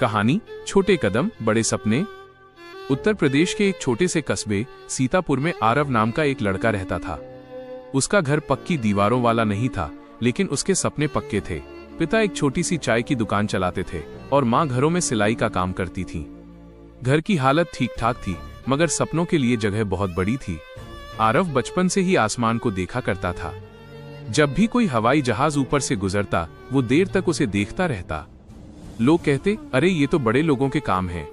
कहानी छोटे कदम बड़े सपने। उत्तर प्रदेश के एक छोटे से कस्बे सीतापुर में आरव नाम का एक लड़का रहता था। उसका घर पक्की दीवारों वाला नहीं था, लेकिन उसके सपने पक्के थे। पिता एक छोटी सी चाय की दुकान चलाते थे और माँ घरों में सिलाई का काम करती थी। घर की हालत ठीक ठाक थी, मगर सपनों के लिए जगह बहुत बड़ी थी। आरव बचपन से ही आसमान को देखा करता था। जब भी कोई हवाई जहाज ऊपर से गुजरता, वो देर तक उसे देखता रहता। लोग कहते, अरे ये तो बड़े लोगों के काम है,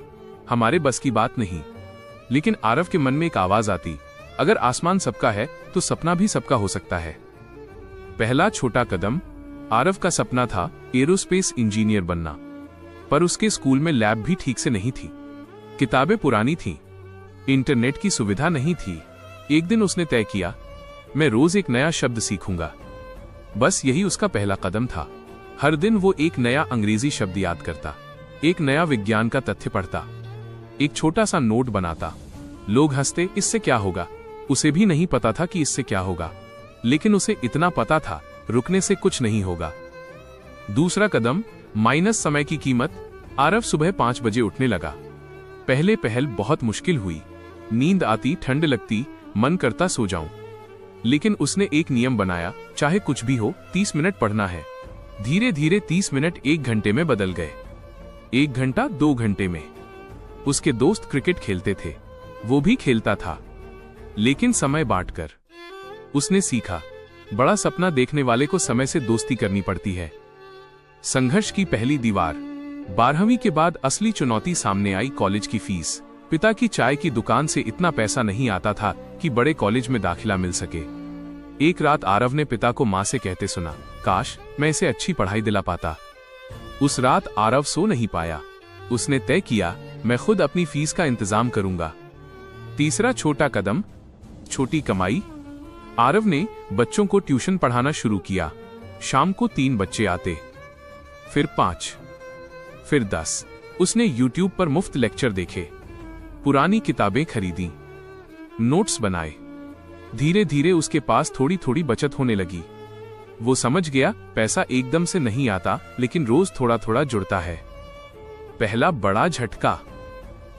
हमारे बस की बात नहीं। लेकिन आरव के मन में एक आवाज आती, अगर आसमान सबका है तो सपना भी सबका हो सकता है। पहला छोटा कदम। आरव का सपना था एरोस्पेस इंजीनियर बनना, पर उसके स्कूल में लैब भी ठीक से नहीं थी, किताबें पुरानी थीं, इंटरनेट की सुविधा नहीं थी। एक दिन उसने तय किया, मैं रोज एक नया शब्द सीखूंगा। बस यही उसका पहला कदम था। हर दिन वो एक नया अंग्रेजी शब्द याद करता, एक नया विज्ञान का तथ्य पढ़ता, एक छोटा सा नोट बनाता। लोग हंसते, इससे क्या होगा? उसे भी नहीं पता था कि इससे क्या होगा, लेकिन उसे इतना पता था, रुकने से कुछ नहीं होगा। दूसरा कदम, माइनस समय की कीमत। आरव सुबह 5 बजे उठने लगा। पहले पहल बहुत मुश्किल हुई। नींद आती, ठंड लगती, मन करता सो जाऊं। लेकिन उसने एक नियम बनाया, चाहे कुछ भी हो, 30 मिनट पढ़ना है। धीरे धीरे 30 मिनट 1 घंटे में बदल गए, 1 घंटा 2 घंटे में। उसके दोस्त क्रिकेट खेलते थे, वो भी खेलता था, लेकिन समय बांटकर। उसने सीखा, बड़ा सपना देखने वाले को समय से दोस्ती करनी पड़ती है। संघर्ष की पहली दीवार। 12वीं के बाद असली चुनौती सामने आई, कॉलेज की फीस। पिता की चाय की दुकान से इतना पैसा नहीं आता था कि बड़े कॉलेज में दाखिला मिल सके। एक रात आरव ने पिता को मां से कहते सुना, काश मैं इसे अच्छी पढ़ाई दिला पाता। उस रात आरव सो नहीं पाया। उसने तय किया, मैं खुद अपनी फीस का इंतजाम करूंगा। तीसरा छोटा कदम, छोटी कमाई। आरव ने बच्चों को ट्यूशन पढ़ाना शुरू किया। शाम को 3 बच्चे आते, फिर 5, फिर 10। उसने यूट्यूब पर मुफ्त लेक्चर देखे, पुरानी किताबें खरीदी, नोट्स बनाए। धीरे धीरे उसके पास थोड़ी थोड़ी बचत होने लगी। वो समझ गया, पैसा एकदम से नहीं आता, लेकिन रोज थोड़ा थोड़ा जुड़ता है। पहला बड़ा झटका।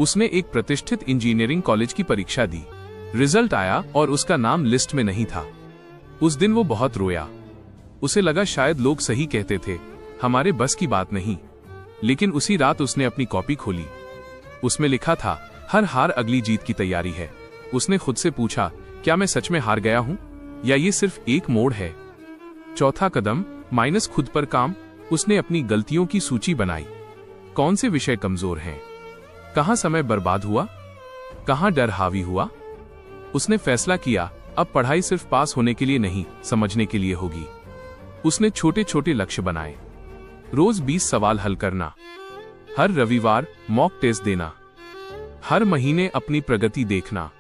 उसने एक प्रतिष्ठित इंजीनियरिंग कॉलेज की परीक्षा दी। रिजल्ट आया और उसका नाम लिस्ट में नहीं था। उस दिन वो बहुत रोया। उसे लगा शायद लोग सही कहते थे, हमारे बस की बात नहीं। लेकिन उसी रात उसने अपनी कॉपी खोली। उसमें लिखा था, हर हार अगली जीत की तैयारी है। उसने खुद से पूछा, क्या मैं सच में हार गया हूं, या ये सिर्फ एक मोड़ है? चौथा कदम, माइनस खुद पर काम। उसने अपनी गलतियों की सूची बनाई। कौन से विषय कमजोर हैं, कहां समय बर्बाद हुआ, कहां डर हावी हुआ। उसने फैसला किया, अब पढ़ाई सिर्फ पास होने के लिए नहीं, समझने के लिए होगी। उसने छोटे छोटे लक्ष्य बनाए। रोज 20 सवाल हल करना, हर रविवार मॉक टेस्ट देना, हर महीने अपनी प्रगति देखना।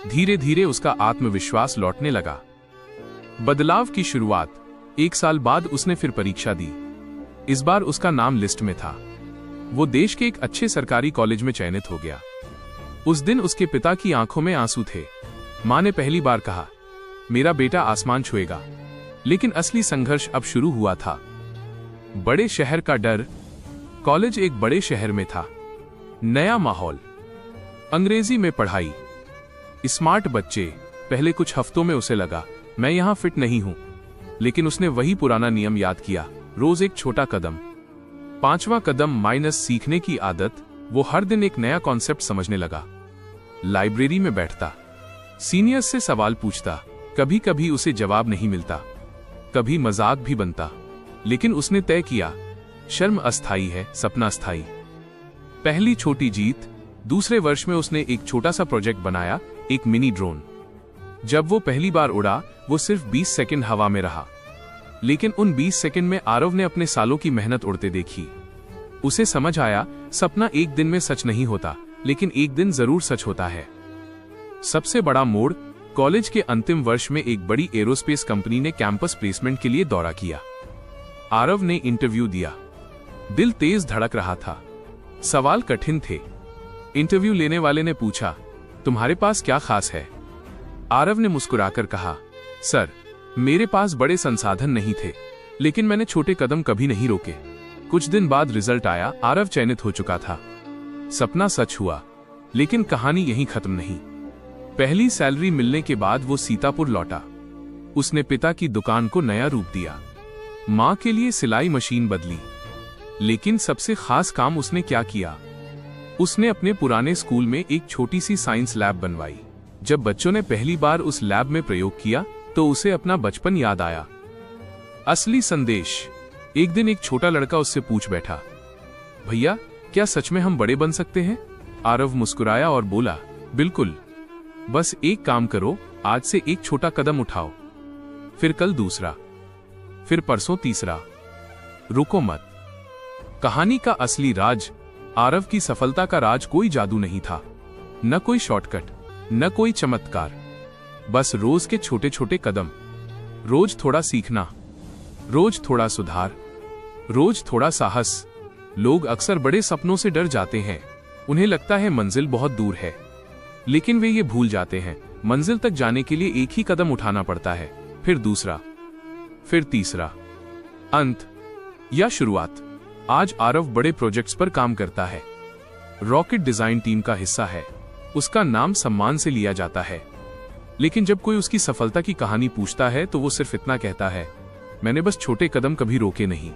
धीरे धीरे उसका आत्मविश्वास लौटने लगा। बदलाव की शुरुआत। 1 साल बाद उसने फिर परीक्षा दी। इस बार उसका नाम लिस्ट में था। वो देश के एक अच्छे सरकारी कॉलेज में चयनित हो गया। उस दिन उसके पिता की आंखों में आंसू थे। मां ने पहली बार कहा, मेरा बेटा आसमान छुएगा। लेकिन असली संघर्ष अब शुरू हुआ था। बड़े शहर का डर। कॉलेज एक बड़े शहर में था। नया माहौल, अंग्रेजी में पढ़ाई, स्मार्ट बच्चे। पहले कुछ हफ्तों में उसे लगा, मैं यहां फिट नहीं हूं। लेकिन उसने वही पुराना नियम याद किया, रोज एक छोटा कदम। 5वां कदम, माइनस सीखने की आदत। वो हर दिन एक नया कॉन्सेप्ट समझने लगा। लाइब्रेरी में बैठता, सीनियर्स से सवाल पूछता। कभी कभी उसे जवाब नहीं मिलता, कभी मजाक भी बनता। लेकिन उसने तय किया, शर्म अस्थाई है, सपना स्थायी। पहली छोटी जीत। दूसरे वर्ष में उसने एक छोटा सा प्रोजेक्ट बनाया, एक मिनी ड्रोन। जब वो पहली बार उड़ा, वो सिर्फ 20 सेकंड हवा में रहा। लेकिन उन 20 सेकंड में आरव ने अपने सालों की मेहनत उड़ते देखी। उसे समझ आया, सपना एक दिन में सच नहीं होता, लेकिन एक दिन जरूर सच होता है। सबसे बड़ा मोड़। कॉलेज के अंतिम वर्ष में एक बड़ी एरोस्पेस कंपनी ने कैंपस प्लेसमेंट के लिए दौरा किया। आरव ने इंटरव्यू दिया। दिल तेज धड़क रहा था। सवाल कठिन थे। इंटरव्यू लेने वाले ने पूछा, तुम्हारे पास क्या खास है? आरव ने मुस्कुराकर कहा, सर, मेरे पास बड़े संसाधन नहीं थे, लेकिन मैंने छोटे कदम कभी नहीं रोके। कुछ दिन बाद रिजल्ट आया, आरव चयनित हो चुका था। सपना सच हुआ, लेकिन कहानी यहीं खत्म नहीं। पहली सैलरी मिलने के बाद वो सीतापुर लौटा। उसने पिता की दुकान को नया रूप दिया, मां के लिए सिलाई मशीन बदली। लेकिन सबसे खास काम उसने क्या किया? उसने अपने पुराने स्कूल में एक छोटी सी साइंस लैब बनवाई। जब बच्चों ने पहली बार उस लैब में प्रयोग किया तो उसे अपना बचपन याद आया। असली संदेश। एक दिन एक छोटा लड़का उससे पूछ बैठा, भैया क्या सच में हम बड़े बन सकते हैं? आरव मुस्कुराया और बोला, बिल्कुल, बस एक काम करो, आज से एक छोटा कदम उठाओ, फिर कल दूसरा, फिर परसों तीसरा। रुको मत। कहानी का असली राज, आरव की सफलता का राज कोई जादू नहीं था, न कोई शॉर्टकट, न कोई चमत्कार, बस रोज के छोटे छोटे कदम। रोज थोड़ा सीखना, रोज थोड़ा सुधार, रोज थोड़ा साहस। लोग अक्सर बड़े सपनों से डर जाते हैं। उन्हें लगता है मंजिल बहुत दूर है, लेकिन वे ये भूल जाते हैं मंजिल तक जाने के लिए एक ही कदम उठाना पड़ता है, फिर दूसरा, फिर तीसरा। अंत या शुरुआत। आज आरव बड़े प्रोजेक्ट्स पर काम करता है, रॉकेट डिजाइन टीम का हिस्सा है। उसका नाम सम्मान से लिया जाता है। लेकिन जब कोई उसकी सफलता की कहानी पूछता है तो वो सिर्फ इतना कहता है, मैंने बस छोटे कदम कभी रोके नहीं।